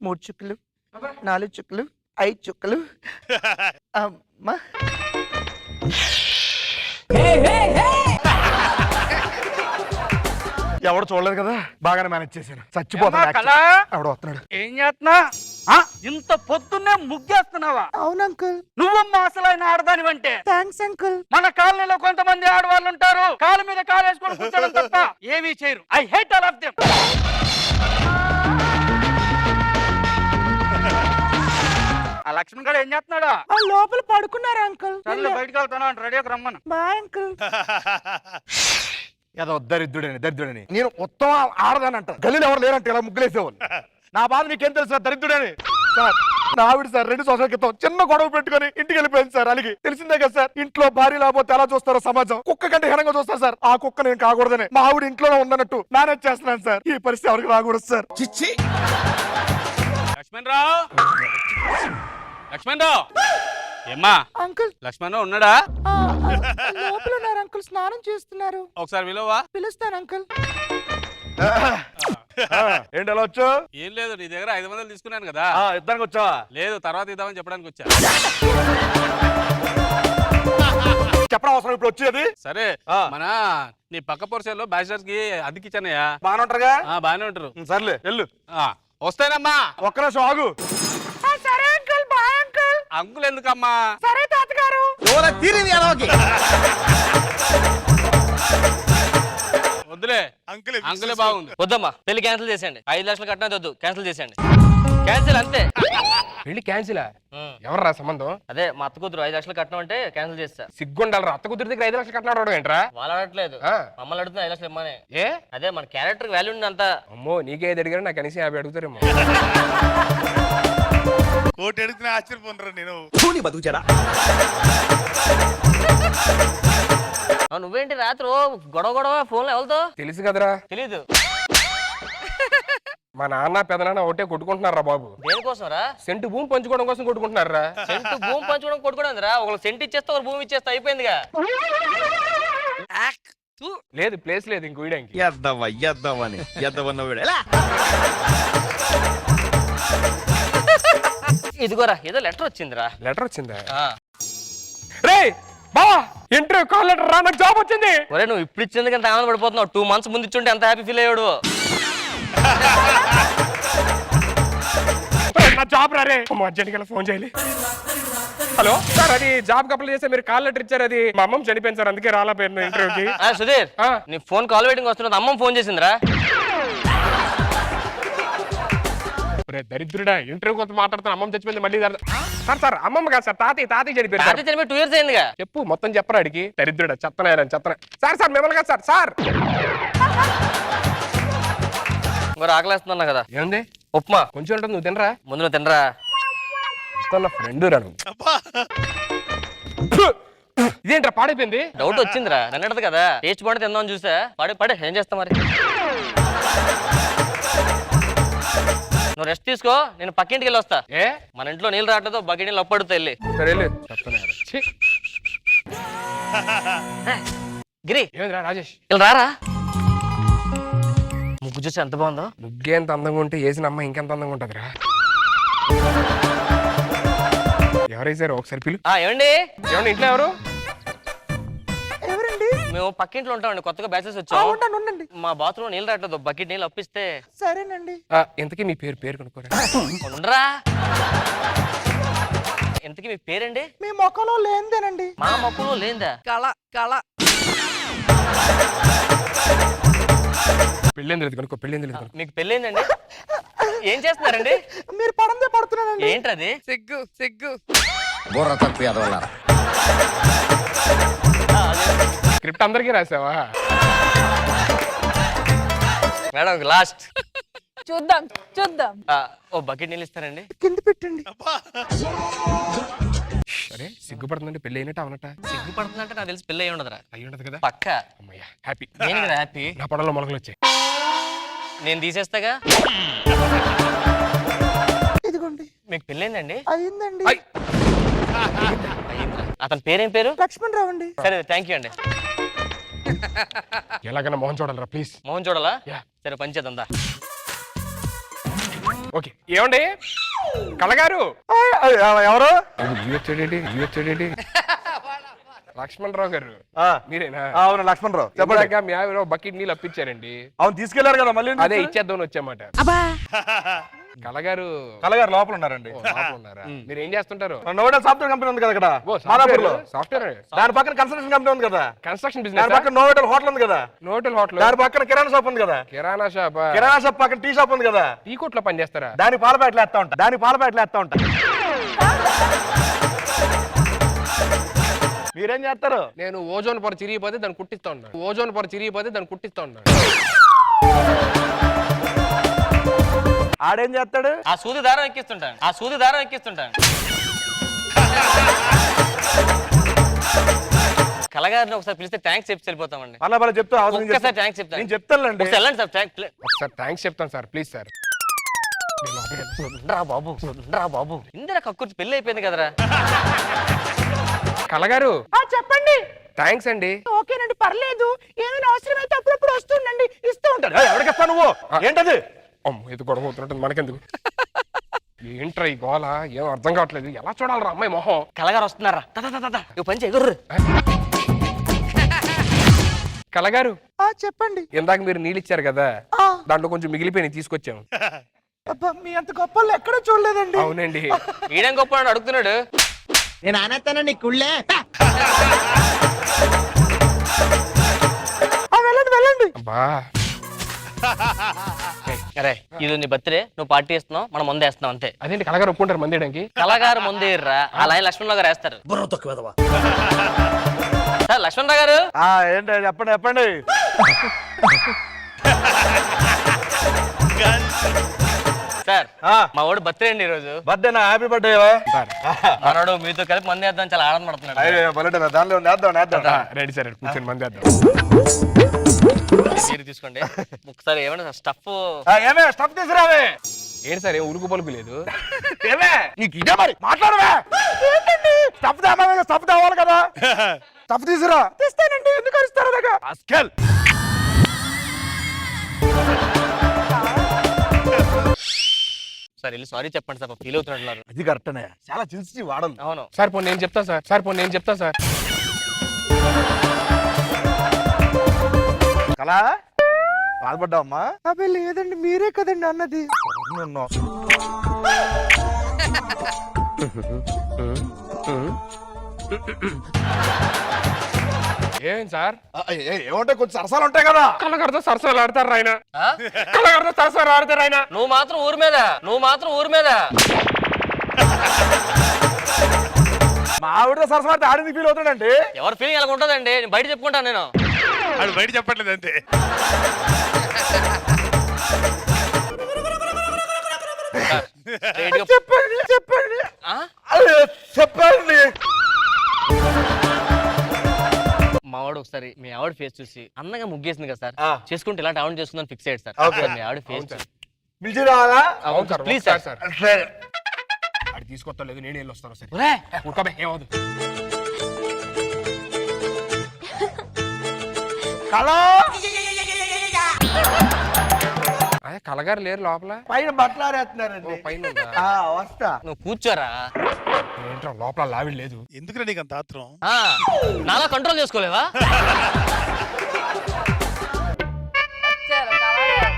3 చుక్కలు 4 చుక్కలు 5 చుక్కలు అమ్మా ఎవడు చూడలేదు కదా బాగానే మేనేజ్ చేశాను చచ్చిపోతాడు వస్తున్నాడు ఏం చేస్తున్నా ఇంత పొద్దున్నే ముగ్గేస్తున్నావా అవును అంకుల్ నువ్వమ్మా అసలైన ఆడదానివంటే థ్యాంక్స్ అంకుల్ మన కాలనీలో కొంతమంది ఆడవాళ్ళు ఉంటారు కాలు మీద కాలు వేసుకొని కూర్చోడం తప్ప ఏమీ చేయరు I hate all of them ఆ లక్ష్మణ్ గారు ఏం చేస్తున్నాడా లోపల పడుకున్నారు అంకుల్ బయటకు వెళ్తాను రెడీకి రమ్మను బాయ్ అంకుల్ ఏదో దరిద్రుడని నేను ఉత్తమ ఆడదానంట గల్లీలో ఎవరు లేరంటే ఇలా ముగ్గులేసేవాళ్ళు నా బాధ నీకేం తెలుసు సార్ దరిద్రుడని సార్ నా ఆవిడ సార్ 2 సంవత్సరాల క్రితం చిన్న గొడవ పెట్టుకుని ఇంటికి వెళ్ళిపోయింది సార్ అలిగి తెలిసిందే కదా సార్ ఇంట్లో భార్య లేకపోతే ఎలా చూస్తారో సమాజం కుక్క కంటే హీనంగా చూస్తారు సార్ ఆ కుక్క నేను కాకూడదని మా ఆవిడ ఇంట్లోనే ఉందన్నట్టు మేనేజ్ చేస్తున్నాను సార్ ఈ పరిస్థితి ఎవరికి రాకూడదు సార్ లక్ష్మణ్ రావు ఏమ్మా అంకుల్ లక్ష్మణ్ రావు ఉన్నాడా లోపల ఉన్నారు అంకుల్ స్నానం చేస్తున్నారు ఒకసారి విలువా పిలుస్తాను అంకుల్ ఏంటి అలా వచ్చా ఏం లేదు నీ దగ్గర 500 తీసుకున్నాను కదా ఇద్దరికి వచ్చావా లేదు తర్వాత ఇద్దామని చెప్పడానికి వచ్చా చెప్పడం అవసరం ఇప్పుడు వచ్చేది సరే మన నీ పక్క పోర్షన్లో బ్యాచిలర్స్ కి అద్దెకిచ్చానయ్యా బాగానే ఉంటారుగా బాగానే ఉంటారు సర్లే వెళ్ళు వస్తానమ్మా ఒక్క నిమిషం ఆగు సరే అంకుల్ బాయ్ అంకుల్ అంకుల్ ఎందుకమ్మా సరే తాతగారు వద్దులే అంకులే బాగుంది వద్దమ్మా పెళ్లి క్యాన్సిల్ చేసేయండి 5 లక్షలు కట్టినది వద్దు క్యాన్సిల్ చేసేయండి క్యాన్సిల్ అంతే పెళ్లి క్యాన్సిల్ ఎవర్రా సంబంధం అదే మా అత్త కూతురు 5 లక్షలు కట్టడం అంటే క్యాన్సిల్ చేస్తా సిగ్గుండాలరా అత్త కుదిరి దగ్గర 5 లక్షలు కట్టినాడు ఏంట్రా వాళ్ళు అడగట్లేదు మమ్మల్ని అడుగుతున్నా 5 లక్షలు ఇమ్మని ఏ అదే మన క్యారెక్టర్ వాల్యూ ఉంది అంతా అమ్మో నీకే అడిగారు నాకు కనీసం 50 అడుగుతారేమో కోటి అడిగితే ఆశ్చర్యపోనరా నేను బతుకుచాడా నువ్వేంటి రాత్రి గొడవ ఫోన్లో ఎవరితో తెలుసు కదరా తెలీదు మా నాన్న పెదనాన్న ఒకటే కొట్టుకుంటున్నారా బాబు దేనికోసం రా సెంటు భూమి పంచుకోవడం కోసం కొట్టుకుంటున్నారా సెంటు భూమి పంచుకోవడం కొట్టుకోవడం రా ఒకళ్ళు సెంటు ఇచ్చేస్తే ఒక భూమి ఇచ్చేస్తే అయిపోయిందిగా లేదు ప్లేస్ లేదు ఇంక వీడానికి ఇదిగోరా ఏదో లెటర్ వచ్చిందిరా లెటర్ వచ్చిందా రే బావా ఇంటర్వ్యూ కాల్ లెటర్ రా నాకు జాబ్ వచ్చింది ఒరే నువ్వు ఇప్పుడు ఇచ్చేందుకు ఎంత ఆనంద పడిపోతున్నావు 2 months ముందు ఇచ్చుంటే ఎంత హ్యాపీ ఫీల్ అయ్యాడు నా జాబ్ రారే అర్జెంట్గా ఫోన్ చేయాలి హలో సార్ అది జాబ్ అప్లై చేస్తే మీరు కాల్ లెటర్ ఇచ్చారు అది మా అమ్మమ్మ చనిపోయింది సార్ అందుకే రాలేపోయాను ఇంటర్వ్యూకి సుధీర్ నీ ఫోన్ కాల్ వెయిటింగ్ వస్తున్నది అమ్మమ్మ ఫోన్ చేసిందిరా దరిద్రుడా ఇంటర్వ్యూ కొంత మాట్లాడుతున్నా అమ్మమ్మ చచ్చిపోయింది మళ్ళీ సార్ సార్ అమ్మమ్మ కాదు సార్ తాతయ్య చనిపోయింది 2 years అయిందిగా చెప్పు మొత్తం చెప్పరా అడిగి దరిద్రుడా చెత్తనాయని సార్ సార్ మిమ్మల్ని కాదు సార్ మరి ఆకలేస్తున్నా కదా ఏముంది ఉప్మా కొంచెం ఉంటుంది నువ్వు తినరా ముందు నువ్వు తినరా ఫ్రెండ్ రాను ఇదేంట్రా పాడైపోయింది డౌట్ వచ్చిందిరా నన్నడదు కదా టేస్ట్ బాగుంటే తిందామని చూసా పడే ఏం చేస్తా మరి నువ్వు రెస్ట్ తీసుకో నేను పక్కింటికి వెళ్ళి వస్తా ఏ మన ఇంట్లో నీళ్ళు రావట్లేదు బకెట్ నీళ్ళు అప్పడుతా వెళ్ళి గిరి ఏమిరా రాజేష్ ఇలా రారా ముగ్గు చూసి ఎంత బాగుందో ముగ్గే ఎంత అందంగా ఉంటే వేసిన అమ్మ ఇంకెంత అందంగా ఉంటదిరా ఎవరైసారు ఒకసారి పిలు ఏమండి ఏమండి ఇంట్లో ఎవరు ఎవరండి మేము పక్కింట్లో ఉంటామండి కొత్తగా బ్యాచెస్ వచ్చాం మా బాత్రూమ్ నీళ్ళు రావట్లేదు బకెట్ నీళ్ళు అప్పిస్తే సరేనండి ఇంతకీ మీ పేరు కనుక్కోరా ఉండరా ఇంతకీ మీ పేరండి మీ మొక్కలో లేనిదేనండి మా మొక్కలో లేందా కళ పెళ్ళేంది లేదు కనుక్కో పెళ్ళేంది లేదు మీకు పెళ్ళైందండి ఏం చేస్తున్నారండి మీరు పడందే పడుతున్నారండి ఏంటది సిగ్గు బుర్ర తక్కువ ఎదవలారా స్క్రిప్ట్ అందరికీ రాసావా మేడం లాస్ట్ చూద్దాం ఓ బకెట్ నీళ్ళు ఇస్తారండి కింద పెట్టండి అరే సిగ్గుపడుతుందంటే పెళ్ళి అయినట్టు అవనట సిగ్గుపడుతుందంటే నాకు తెలిసి పెళ్ళి అయి ఉండదురా అయ్యి ఉండదు కదా పక్క అమ్మయ్య హ్యాపీ నేను కదా హ్యాపీ నా పడలో మొలకలు వచ్చాయి నేను తీసేస్తాగా ఇదిగోండి మీకు పెళ్ళైందండి అయిందండి అతని పేరేం పేరు లక్ష్మణ్ రావు అండి సరే థ్యాంక్ యూ అండి ఎలాగైనా మోహన్ చూడాలరా ప్లీజ్ మోహన్ చూడాలా యా సరే పంచేద్దా ఓకే ఏమండి కళగారు ఎవరు లక్ష్మణరావు గారు ఆ, మీరేనా అవును లక్ష్మణరావు చెప్పండి. చెప్పడాక మీ ఆవిడ బకెట్ నీళ్ళు అప్పించారండి. అవును తీసుకెళ్లారు కదా మళ్ళీ అదే ఇచ్చేద్దాం వచ్చామాట. కళగారు కలగారు లోపల ఉన్నారండి. ఉన్నారా? మీరు ఏం చేస్తుంటారు? నోడల్ సాఫ్ట్వేర్ కంపెనీ ఉంది కదా ఇక్కడ మాదాపూర్లో. సాఫ్ట్వేర్ దాని పక్కన కన్స్ట్రక్షన్ కంపెనీ ఉంది కదా. కన్స్ట్రక్షన్ దాని బిజినెస్. పక్కన నోవెటల్ హోటల్ ఉంది కదా. నోటల్ హోటల్. దాని పక్కన కిరాణా షాప్ ఉంది కదా. కిరాణా షాప్. కిరాణా షాప్ పక్కన టీ షాప్ ఉంది కదా. టీ కొట్లో పని చేస్తారా? దాని పాల ప్యాకెట్లు వేస్తా ఉంటా. మీరేం చేస్తారు? నేను ఓజోన్ పొర చిరిగిపోతే దాన్ని కుట్టిస్తా ఉన్నాను. ఆడేం చేస్తాడు? ఆ సూది దారం ఎక్కిస్తుంటాను. కళగారిని ఒకసారి పిలిస్తే థ్యాంక్స్ చెప్పి వెళ్ళిపోతామండి. అలా చెప్తా ఒక్కసారి థ్యాంక్స్ చెప్తాను. నేను చెప్తానండి. ఒకసారి వెళ్ళండి సార్. ఒకసారి థ్యాంక్స్ చెప్తాను సార్ ప్లీజ్ సార్. రా బాబు ఇందిరా కక్కుర్చి పెళ్లి అయిపోయింది కదరా. కళగారు చెప్పండి. థ్యాంక్స్ అండి. ఓకేనండి, పర్లేదు. ఏదైనా అవసరం అయితే అప్పుడప్పుడు వస్తుండండి, ఇస్తూ ఉంటాడు. ఎవరికి ఇస్తా నువ్వు? ఏంటది? అమ్మ ఇది గొడవ అవుతున్నట్టు మనకెందుకు? ఏంట్రా ఈ గోల? ఏం అర్థం కావట్లేదు. ఎలా చూడాలరా అమ్మాయి మొహం? కళగారు వస్తున్నారా? పని చేయగుర్రు. కళగారు చెప్పండి. ఇందాక మీరు నీళ్ళు ఇచ్చారు కదా, దాంట్లో కొంచెం మిగిలిపోయి తీసుకొచ్చాము. అబ్బా, మీ అంత గొప్ప ఎక్కడ చూడలేదండి. అవునండి. ఈడేం గొప్ప అని అడుగుతున్నాడు. నేను ఆనేస్తాను నీ కుళ్ళే. వెళ్ళండి. అబ్బా అరే ఇది నీ బర్త్డే, నువ్వు పార్టీ ఇస్తున్నావు, మనం ముందు వేస్తున్నాం అంతే. అదేంటి కళగారు ఒప్పుకుంటారు మంది వేయడానికి? కళగారు ముందు ఇర్రా, ఆ లైన్ లక్ష్మణరావు గారు వేస్తారు. సార్ లక్ష్మణరావు గారు. ఏంటి చెప్పండి. సార్ మా వాడు బర్త్డే అండి ఈ రోజు. బర్త్డేనా? Happy birthday. మనోడు మీతో కలిపి మంది వేద్దాం చాలా ఆనందపడుతున్నాడు. దానిలో వేద్దాం. రెడీ సార్ కూర్చొని మంది వేద్దాం. మీరు తీసుకోండి ఒకసారి. ఏమైనా స్టఫ్ ఏమే స్టఫ్ తీసుకురావే. ఏంటి సార్ ఏం ఉరుకు పలుకు లేదు? ఏమే నీకు ఇదే మరి మాట్లాడవే. స్టఫ్ తేవాలి కదా. స్టఫ్ తీసుకురా. తెస్తానండి, ఎందుకు అరుస్తారు అలాగా? అస్కెల్. సార్ వెళ్ళి సారీ చెప్పండి సార్, ఫీల్ అవుతున్నట్టున్నారు. అది కరెక్టనే, చాలా సెన్సిటివ్ వాడను. అవును సార్ పోనీ నేను చెప్తా సార్. కళా బాధపడ్డావమ్మా? అబ్బాయి లేదండి, మీరే కదండి అన్నది. ఏం సార్? ఏమంటే కొంచెం సరసాలు ఉంటాయి కదా. కళగారితో సరసాలు ఆడతారు ఆయన. నువ్వు మాత్రం ఊరి మీద మా ఆవిడతో సరసాలు ఆడింది ఫీల్ అవుతాడండి. ఎవరి ఫీలింగ్ ఎలా ఉంటుందండి, నేను బయట చెప్పుకుంటాను. నేను అది బయట చెప్పట్లేదు అంతే. చెప్పండి. మావాడు ఒకసారి మీ ఆవిడ ఫేస్ చూసి అందంగా ముగ్గేసింది కదా సార్, చేసుకుంటే ఇలాంటి ఆవిడ చేసుకుందని ఫిక్స్ అయ్యాడు సార్. మీ ఆవిడ ఫేస్ పిలిచి రావాలా? Please sir. సరే అది తీసుకొస్తా లేదు, నేను వెళ్ళి వస్తాను. సరే ఒరే, ఉడకబే ఏమవుతుంది? కళా కళగారు లేరు లోపల. పైన బట్టలు ఆరేస్తున్నారండి. పైన ఉందా? వస్తా. నువ్వు కూర్చోరా. ఏంట్రా లోపల లావిడ లేదు? ఎందుకురా నీకు అంత ఆత్రం? నాలా కంట్రోల్ చేసుకోలేవా? వచ్చారు కళగారు.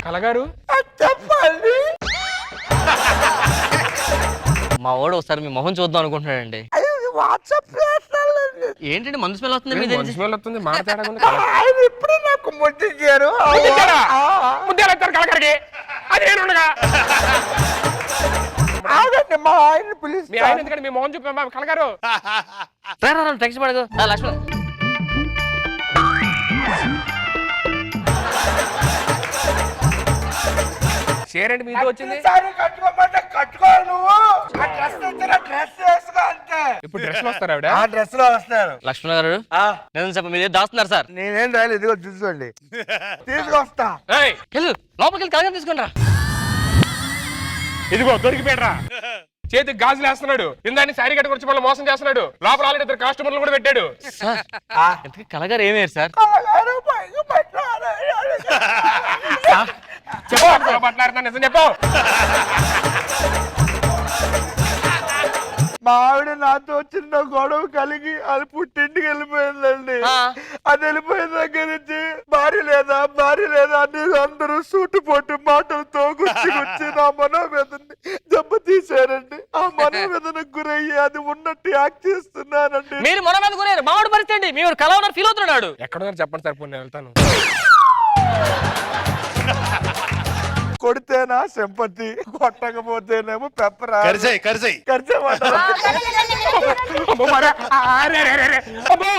కళగారు చెప్పండి. మా వాడు ఒకసారి మీ మొహం చూద్దాం అనుకుంటున్నాడండి. వాట్సాప్ ఏంటండి మందు స్మెల్ వస్తుంది మీ దగ్గర? స్మెల్ వస్తుంది. మాట్లాడే ఆయన ఇప్పుడే నాకు ముట్టించారు. కళగారికి అది నేనుండగా ఆగండి, మా ఆయన పిలిచి. మీ ఆయన ఎందుకంటే మీ మొహం చూపా కళగారు. టెక్స్ట్ పడదు లక్ష్మణ్. షేర్ మీతో వచ్చింది. కట్టుకోమంటే కట్టుకోవాలి నువ్వు. ఆ డ్రెస్ తెచ్చిన డ్రెస్ వేసుకో అంతే. ఇప్పుడు డ్రెస్ లో వస్తారు ఆవిడ. ఆ డ్రెస్ లో వస్తారు. లక్ష్మణ్ గారు నేను చెప్ప మీరు దాస్తున్నారు సార్. నేనేం రాయలేదు, ఇదిగో చూసుకోండి. తీసుకొస్తా. లోపలికి వెళ్ళి కలగం తీసుకుంటా. ఇదిగో దొరికిపోయాడ్రా. చేతికి గాజులు వేస్తున్నాడు. ఇందాన్ని శారీ కట్టుకొచ్చి మళ్ళీ మోసం చేస్తున్నాడు. లోపల ఆల్రెడీ 2 కస్టమర్లు కూడా పెట్టాడు. కలగారు ఏమయ్యారు సార్? కళగారు పైకి పెట్టాలి. చెప్పు పట్లాడుతున్నా నిజం చెప్పు. మా ఆవిడ నాతో చిన్న గొడవ కలిగి అది పుట్టింటికి వెళ్ళిపోయిందండి. అది వెళ్ళిపోయిన దగ్గర నుంచి భార్య లేదా అని అందరూ సూటు పోటు మాటలతో గుచ్చి నా మనోవేదనని దెబ్బ తీశారండి. ఆ మనోవేదనకు గురయ్యి అది ఉన్నట్టు యాక్ట్ చేస్తున్నానండి. మీరు మన మీద గురేరు మావాడు పరిస్థితి అండి. మీరు కళ ఉన్నారు ఫీల్ అవుతున్నాడు. ఎక్కడున్నారు చెప్పండి సార్, నేను వెళ్తాను. కొడితేనా సింపతి, కొట్టకపోతేనేమో పెప్పరా. కరిసాయి ఖర్చు అమ్మో, మరి. అరే, అరే, అరే, అరే. అమ్మో.